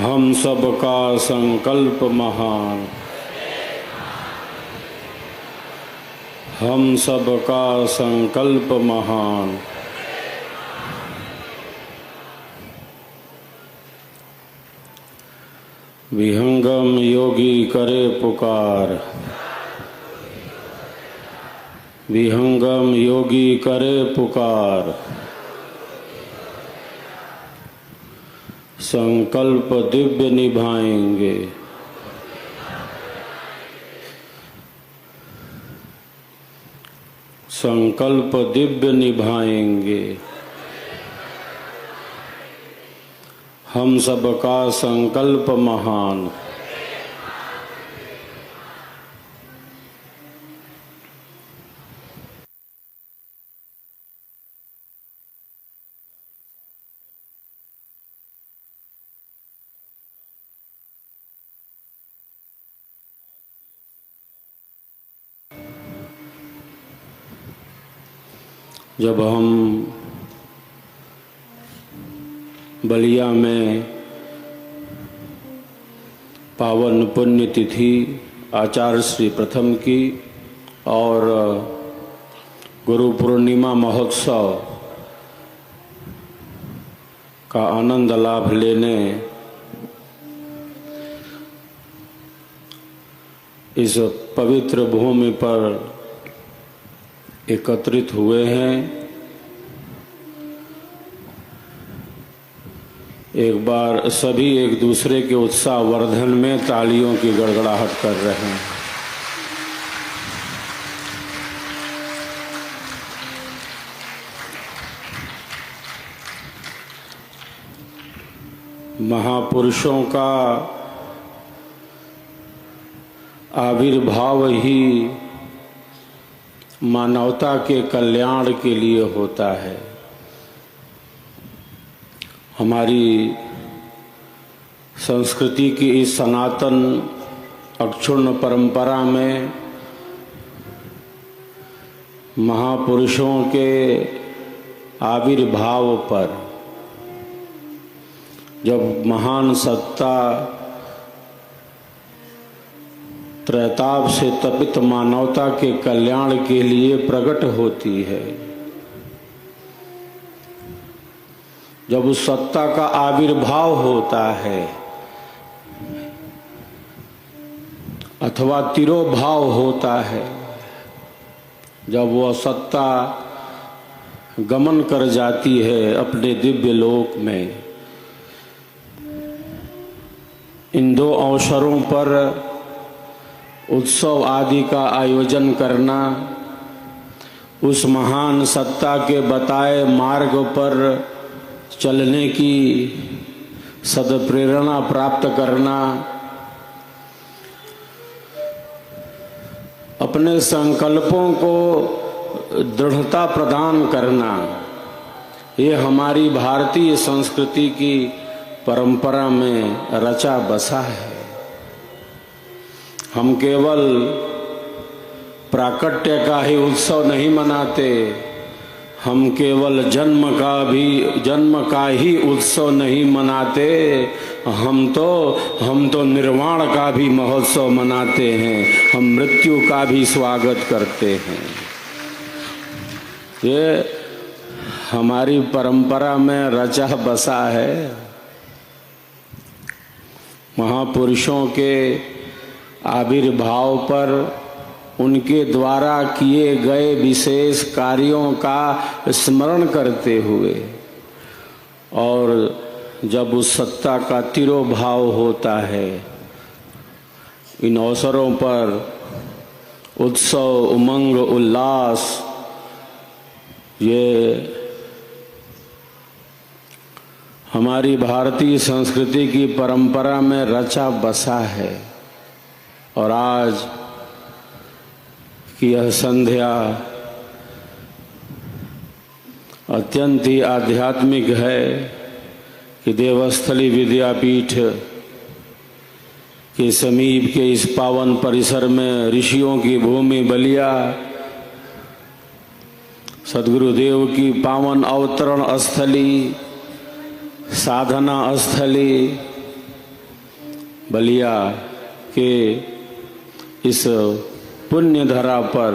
हम सब का संकल्प महान, हम सब का संकल्प महान। विहंगम योगी करे पुकार, विहंगम योगी करे पुकार। संकल्प दिव्य निभाएंगे, संकल्प दिव्य निभाएंगे। हम सबका संकल्प महान। जब हम बलिया में पावन पुण्यतिथि आचार्य श्री प्रथम की और गुरु पूर्णिमा महोत्सव का आनंद लाभ लेने इस पवित्र भूमि पर एकत्रित हुए हैं, एक बार सभी एक दूसरे के उत्साह वर्धन में तालियों की गड़गड़ाहट कर रहे हैं। महापुरुषों का आविर्भाव ही मानवता के कल्याण के लिए होता है। हमारी संस्कृति की इस सनातन अक्षुण्ण परंपरा में महापुरुषों के आविर्भाव पर जब महान सत्ता त्रैताप से तपित मानवता के कल्याण के लिए प्रकट होती है, जब उस सत्ता का आविर्भाव होता है अथवा तिरोभाव होता है, जब वह सत्ता गमन कर जाती है अपने दिव्य लोक में, इन दो अवसरों पर उत्सव आदि का आयोजन करना, उस महान सत्ता के बताए मार्ग पर चलने की सद्प्रेरणा प्राप्त करना, अपने संकल्पों को दृढ़ता प्रदान करना, ये हमारी भारतीय संस्कृति की परंपरा में रचा बसा है। हम केवल प्राकट्य का ही उत्सव नहीं मनाते, हम केवल जन्म का ही उत्सव नहीं मनाते, हम तो निर्वाण का भी महोत्सव मनाते हैं, हम मृत्यु का भी स्वागत करते हैं। ये हमारी परंपरा में रचा बसा है। महापुरुषों के आविर्भाव पर उनके द्वारा किए गए विशेष कार्यों का स्मरण करते हुए और जब उस सत्ता का तिरोभाव होता है, इन अवसरों पर उत्सव, उमंग, उल्लास ये हमारी भारतीय संस्कृति की परंपरा में रचा बसा है। और आज की यह संध्या अत्यंत ही आध्यात्मिक है कि देवस्थली विद्यापीठ के समीप के इस पावन परिसर में ऋषियों की भूमि बलिया, सद्गुरुदेव की पावन अवतरण स्थली, साधना स्थली, बलिया के इस पुण्य धरा पर,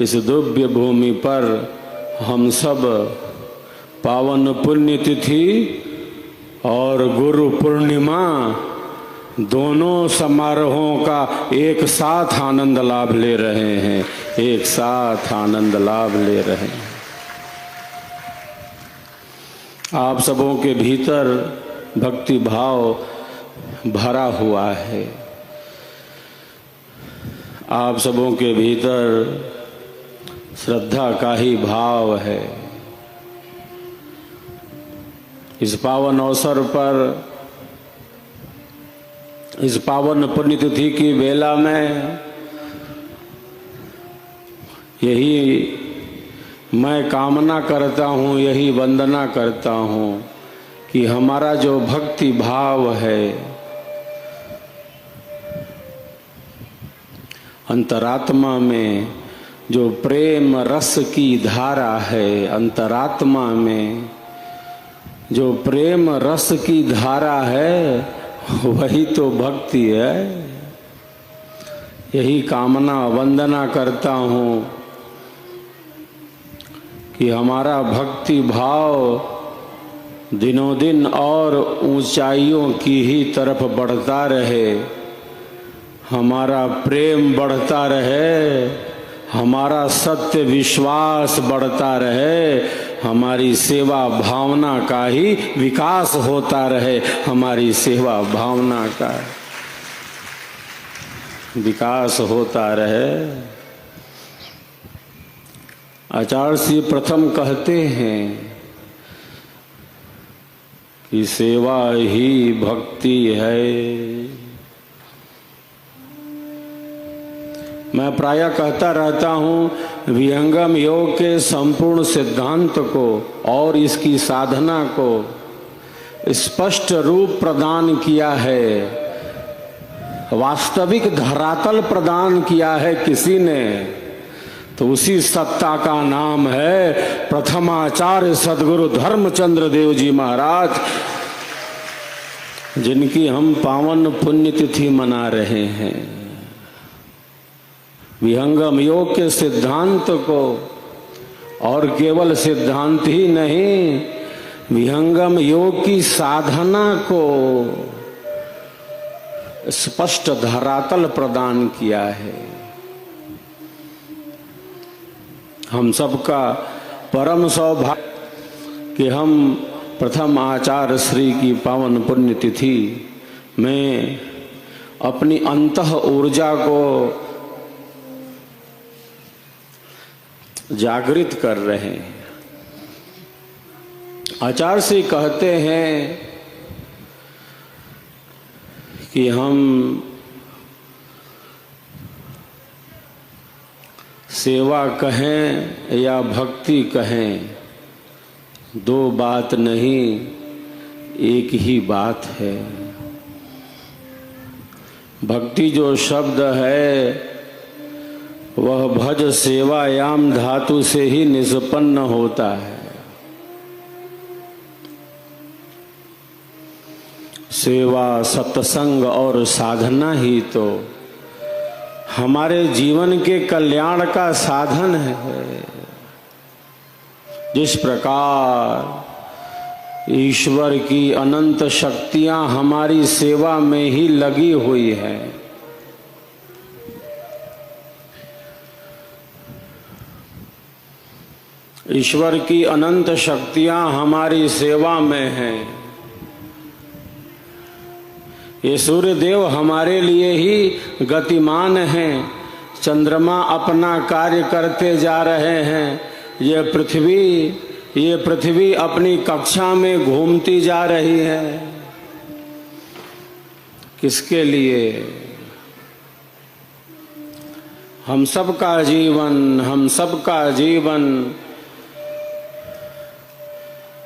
इस दिव्य भूमि पर हम सब पावन पुण्य तिथि और गुरु पूर्णिमा दोनों समारोहों का एक साथ आनंद लाभ ले रहे हैं, एक साथ आनंद लाभ ले रहे हैं। आप सबों के भीतर भक्ति भाव भरा हुआ है, आप सबों के भीतर श्रद्धा का ही भाव है। इस पावन अवसर पर, इस पावन पुण्यतिथि की बेला में यही मैं कामना करता हूँ, यही वंदना करता हूँ कि हमारा जो भक्ति भाव है अंतरात्मा में, जो प्रेम रस की धारा है अंतरात्मा में, जो प्रेम रस की धारा है वही तो भक्ति है। यही कामना वंदना करता हूँ कि हमारा भक्ति भाव दिनों दिन और ऊंचाइयों की ही तरफ बढ़ता रहे, हमारा प्रेम बढ़ता रहे, हमारा सत्य विश्वास बढ़ता रहे, हमारी सेवा भावना का ही विकास होता रहे, हमारी सेवा भावना का विकास होता रहे। आचार्य श्री प्रथम कहते हैं कि सेवा ही भक्ति है। मैं प्रायः कहता रहता हूँ विहंगम योग के संपूर्ण सिद्धांत को और इसकी साधना को स्पष्ट रूप प्रदान किया है, वास्तविक धरातल प्रदान किया है किसी ने, तो उसी सत्ता का नाम है प्रथमाचार्य सद्गुरु धर्मचंद्र देव जी महाराज, जिनकी हम पावन पुण्यतिथि मना रहे हैं। विहंगम योग के सिद्धांत को, और केवल सिद्धांत ही नहीं, विहंगम योग की साधना को स्पष्ट धरातल प्रदान किया है। हम सबका परम सौभाग्य कि हम प्रथम आचार्य श्री की पावन पुण्यतिथि में अपनी अंतः ऊर्जा को जागृत कर रहे हैं। आचार्य श्री कहते हैं कि हम सेवा कहें या भक्ति कहें, दो बात नहीं, एक ही बात है। भक्ति जो शब्द है वह भज सेवायाम धातु से ही निष्पन्न होता है। सेवा सत्संग और साधना ही तो हमारे जीवन के कल्याण का साधन है। जिस प्रकार ईश्वर की अनंत शक्तियां हमारी सेवा में ही लगी हुई है, ईश्वर की अनंत शक्तियां हमारी सेवा में हैं। ये सूर्य देव हमारे लिए ही गतिमान हैं, चंद्रमा अपना कार्य करते जा रहे हैं, ये पृथ्वी अपनी कक्षा में घूमती जा रही है। किसके लिए? हम सबका जीवन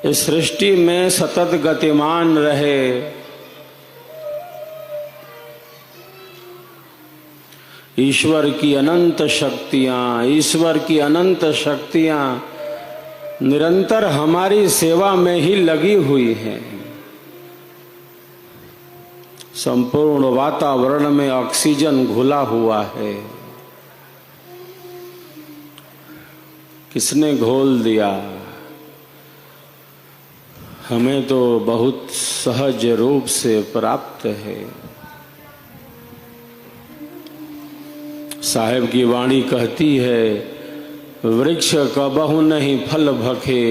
इस सृष्टि में सतत गतिमान रहे। ईश्वर की अनंत शक्तियां निरंतर हमारी सेवा में ही लगी हुई हैं। संपूर्ण वातावरण में ऑक्सीजन घुला हुआ है। किसने घोल दिया? हमें तो बहुत सहज रूप से प्राप्त है। साहेब की वाणी कहती है, वृक्ष कबहु नहीं फल भखे,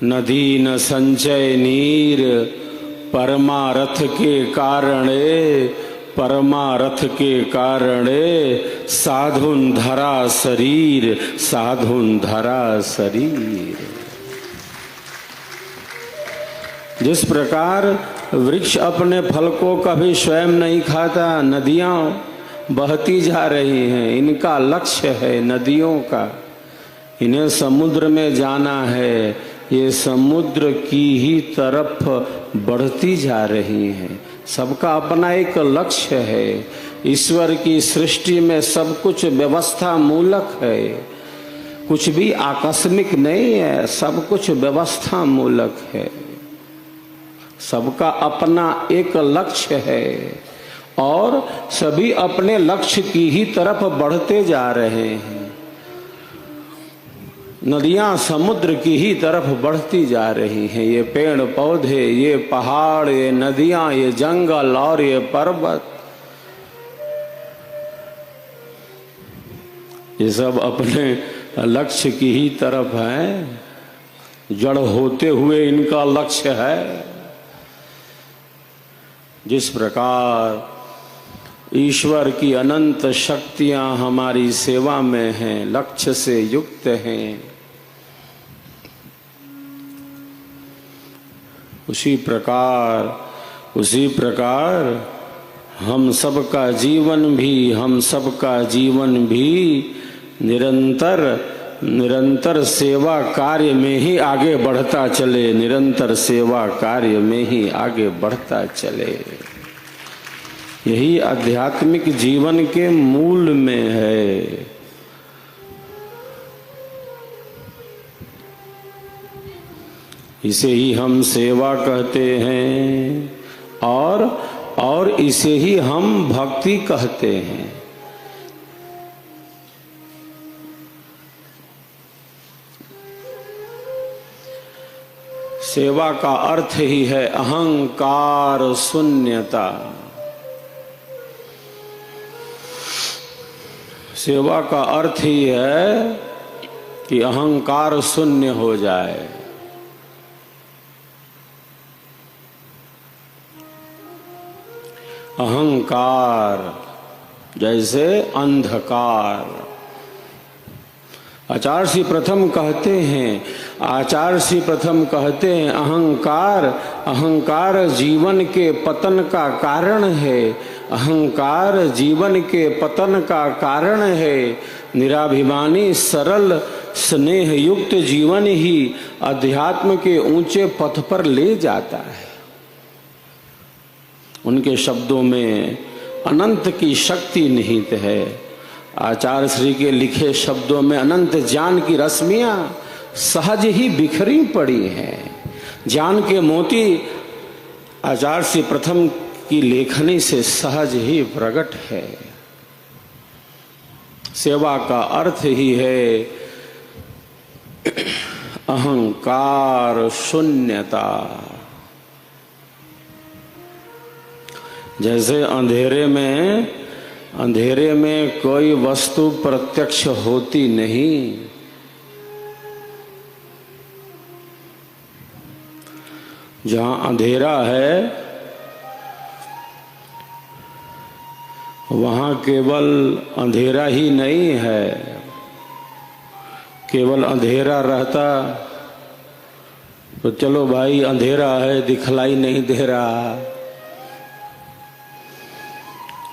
नदी न संचय नीर, परमारथ के कारणे, परमारथ के कारणे, साधुन धरा शरीर, साधुन धरा शरीर। जिस प्रकार वृक्ष अपने फल को कभी स्वयं नहीं खाता, नदियां बहती जा रही हैं, इनका लक्ष्य है नदियों का, इन्हें समुद्र में जाना है, ये समुद्र की ही तरफ बढ़ती जा रही हैं। सबका अपना एक लक्ष्य है। ईश्वर की सृष्टि में सब कुछ व्यवस्था मूलक है, कुछ भी आकस्मिक नहीं है, सब कुछ व्यवस्था मूलक है। सबका अपना एक लक्ष्य है और सभी अपने लक्ष्य की ही तरफ बढ़ते जा रहे हैं। नदियां समुद्र की ही तरफ बढ़ती जा रही हैं। ये पेड़ पौधे, ये पहाड़, ये नदियां, ये जंगल और ये पर्वत, ये सब अपने लक्ष्य की ही तरफ हैं। जड़ होते हुए इनका लक्ष्य है। जिस प्रकार ईश्वर की अनंत शक्तियां हमारी सेवा में हैं, लक्ष्य से युक्त हैं, उसी प्रकार हम सबका जीवन भी निरंतर सेवा कार्य में ही आगे बढ़ता चले, निरंतर सेवा कार्य में ही आगे बढ़ता चले। यही आध्यात्मिक जीवन के मूल में है। इसे ही हम सेवा कहते हैं और इसे ही हम भक्ति कहते हैं। सेवा का अर्थ ही है अहंकार शून्यता। सेवा का अर्थ ही है कि अहंकार शून्य हो जाए। अहंकार जैसे अंधकार। आचार्य श्री प्रथम कहते हैं अहंकार जीवन के पतन का कारण है। अहंकार जीवन के पतन का कारण है। निराभिमानी सरल स्नेह युक्त जीवन ही अध्यात्म के ऊंचे पथ पर ले जाता है। उनके शब्दों में अनंत की शक्ति निहित है। आचार्य श्री के लिखे शब्दों में अनंत ज्ञान की रश्मियां सहज ही बिखरी पड़ी हैं। ज्ञान के मोती आचार्य श्री प्रथम की लेखनी से सहज ही प्रकट है। सेवा का अर्थ ही है अहंकार शून्यता। जैसे अंधेरे में कोई वस्तु प्रत्यक्ष होती नहीं, जहां अंधेरा है वहां केवल अंधेरा ही नहीं है। केवल अंधेरा रहता तो चलो भाई अंधेरा है, दिखलाई नहीं दे रहा।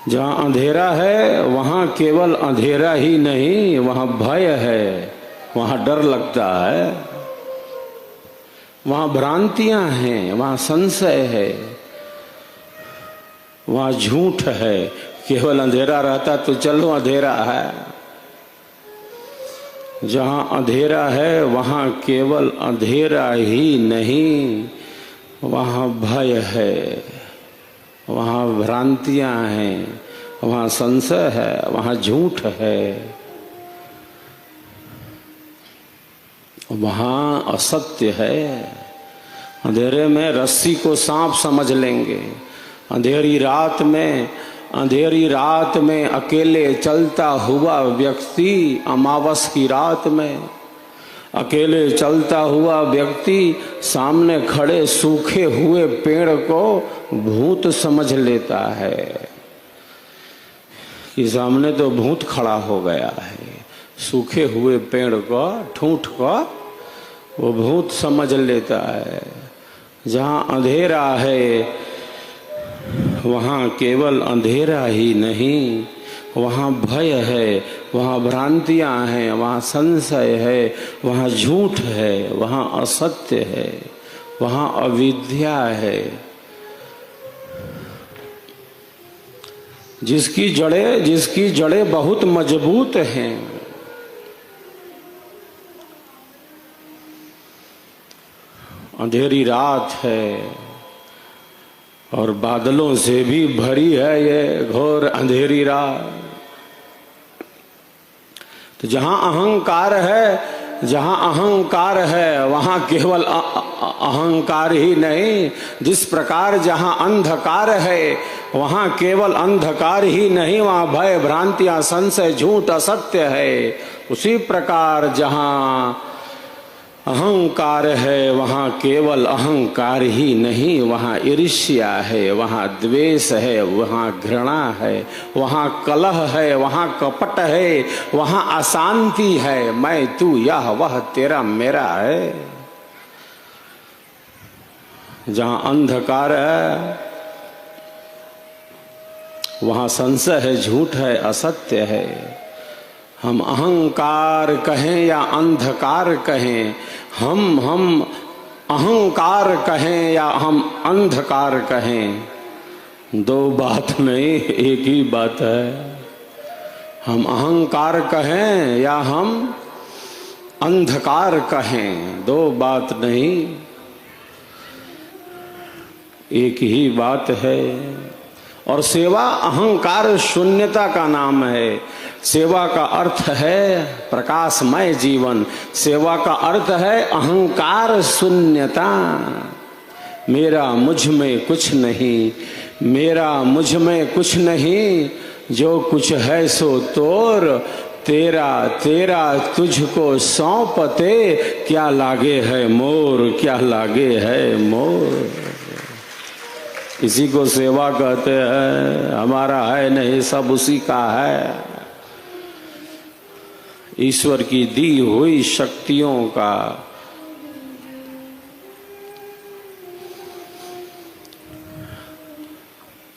जहाँ अंधेरा है वहाँ केवल अंधेरा ही नहीं, वहाँ भय है, वहाँ डर लगता है, वहाँ भ्रांतियां हैं, वहाँ संशय है, वहाँ झूठ है। केवल अंधेरा रहता तो चलो अंधेरा है। जहाँ अंधेरा है वहाँ केवल अंधेरा ही नहीं, वहाँ भय है। वहाँ भ्रांतियाँ हैं, वहाँ संशय है, वहाँ झूठ है, वहाँ असत्य है। अंधेरे में रस्सी को सांप समझ लेंगे, अंधेरी रात में अकेले चलता हुआ व्यक्ति, अमावस की रात में अकेले चलता हुआ व्यक्ति सामने खड़े सूखे हुए पेड़ को भूत समझ लेता है कि सामने तो भूत खड़ा हो गया है। सूखे हुए पेड़ को, ठूंठ को वो भूत समझ लेता है। जहाँ अंधेरा है वहाँ केवल अंधेरा ही नहीं, वहाँ भय है, वहाँ भ्रांतियाँ हैं, वहाँ संशय है, वहाँ झूठ है, वहाँ असत्य है, वहाँ अविद्या है। जिसकी जड़ें बहुत मजबूत हैं। अंधेरी रात है और बादलों से भी भरी है ये घोर अंधेरी रात। तो जहाँ अहंकार है वहाँ केवल अहंकार ही नहीं, जिस प्रकार जहाँ अंधकार है वहाँ केवल अंधकार ही नहीं, वहाँ भय, भ्रांतियाँ, संशय, झूठ, असत्य है। उसी प्रकार जहाँ अहंकार है वहाँ केवल अहंकार ही नहीं, वहाँ ईर्ष्या है, वहाँ द्वेष है, वहाँ घृणा है, वहाँ कलह है, वहाँ कपट है, वहाँ अशांति है। मैं तू यह वह तेरा मेरा है। जहाँ अंधकार है वहाँ संशय है, झूठ है, असत्य है। हम अहंकार कहें या अंधकार कहें, हम अहंकार कहें या हम अंधकार कहें, दो बात नहीं, एक ही बात है। हम अहंकार कहें या हम अंधकार कहें, दो बात नहीं, एक ही बात है। और सेवा अहंकार शून्यता का नाम है। सेवा का अर्थ है प्रकाशमय जीवन, सेवा का अर्थ है अहंकार शून्यता। मेरा मुझ में कुछ नहीं, मेरा मुझ में कुछ नहीं, जो कुछ है सो तोर, तेरा तेरा तुझको सौंपते, क्या लागे है मोर, क्या लागे है मोर। इसी को सेवा कहते हैं। हमारा है नहीं, सब उसी का है। ईश्वर की दी हुई शक्तियों का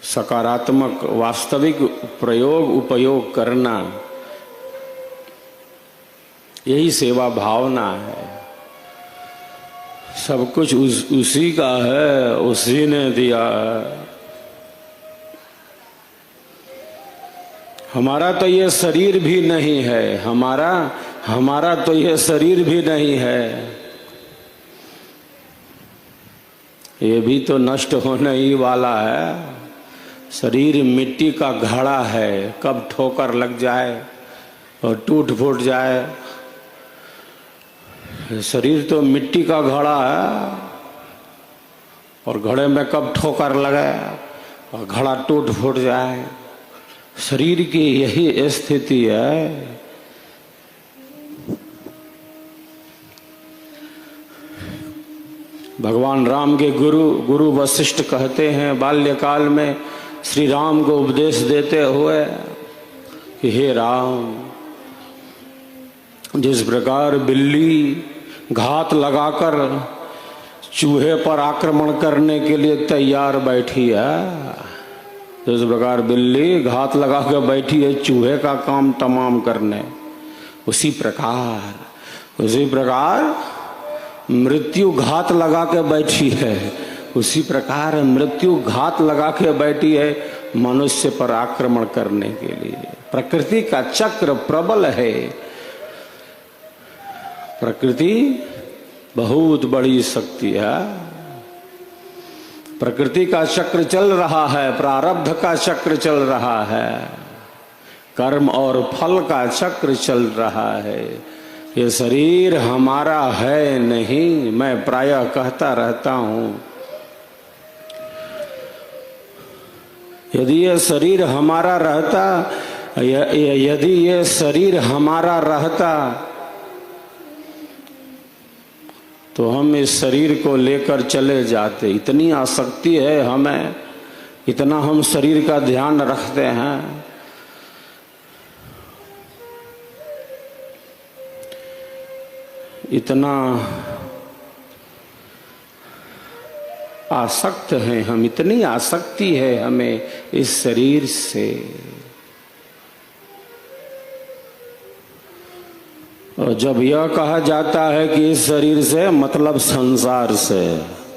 सकारात्मक वास्तविक उपयोग करना, यही सेवा भावना है। सब कुछ उसी का है, उसी ने दिया है। हमारा तो ये शरीर भी नहीं है, हमारा तो ये शरीर भी नहीं है, ये भी तो नष्ट होने ही वाला है। शरीर मिट्टी का घड़ा है, कब ठोकर लग जाए और टूट फूट जाए। शरीर तो मिट्टी का घड़ा है और घड़े में कब ठोकर लगे और घड़ा टूट फूट जाए। शरीर की यही स्थिति है। भगवान राम के गुरु वशिष्ठ कहते हैं, बाल्यकाल में श्री राम को उपदेश देते हुए कि हे राम, जिस प्रकार बिल्ली घात लगाकर चूहे पर आक्रमण करने के लिए तैयार बैठी है, जिस प्रकार बिल्ली घात लगा कर बैठी है चूहे का काम तमाम करने, उसी प्रकार मृत्यु घात लगा के बैठी है, उसी प्रकार मृत्यु घात लगा के बैठी है मनुष्य पर आक्रमण करने के लिए। प्रकृति का चक्र प्रबल है। प्रकृति बहुत बड़ी शक्ति है। प्रकृति का चक्र चल रहा है, प्रारब्ध का चक्र चल रहा है, कर्म और फल का चक्र चल रहा है। ये शरीर हमारा है नहीं, मैं प्रायः कहता रहता हूं। यदि ये शरीर हमारा रहता, यदि ये शरीर हमारा रहता तो हम इस शरीर को लेकर चले जाते। इतनी आसक्ति है हमें, इतना हम शरीर का ध्यान रखते हैं। इतना आसक्त हैं हम, इतनी आसक्ति है हमें इस शरीर से। और जब यह कहा जाता है कि इस शरीर से मतलब संसार से,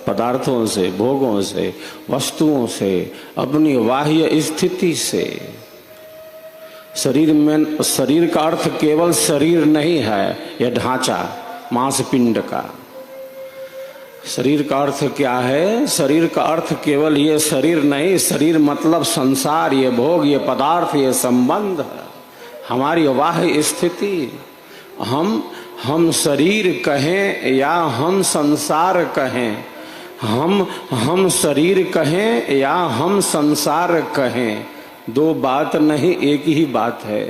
पदार्थों से, भोगों से, वस्तुओं से, अपनी बाह्य स्थिति से, शरीर का अर्थ केवल शरीर नहीं है, यह ढांचा मांसपिंड का। शरीर का अर्थ क्या है? शरीर का अर्थ केवल ये शरीर नहीं, शरीर मतलब संसार, ये भोग, ये पदार्थ, ये संबंध है, हमारी बाह्य स्थिति। हम शरीर कहें या हम संसार कहें, हम शरीर कहें या हम संसार कहें, दो बात नहीं, एक ही बात है।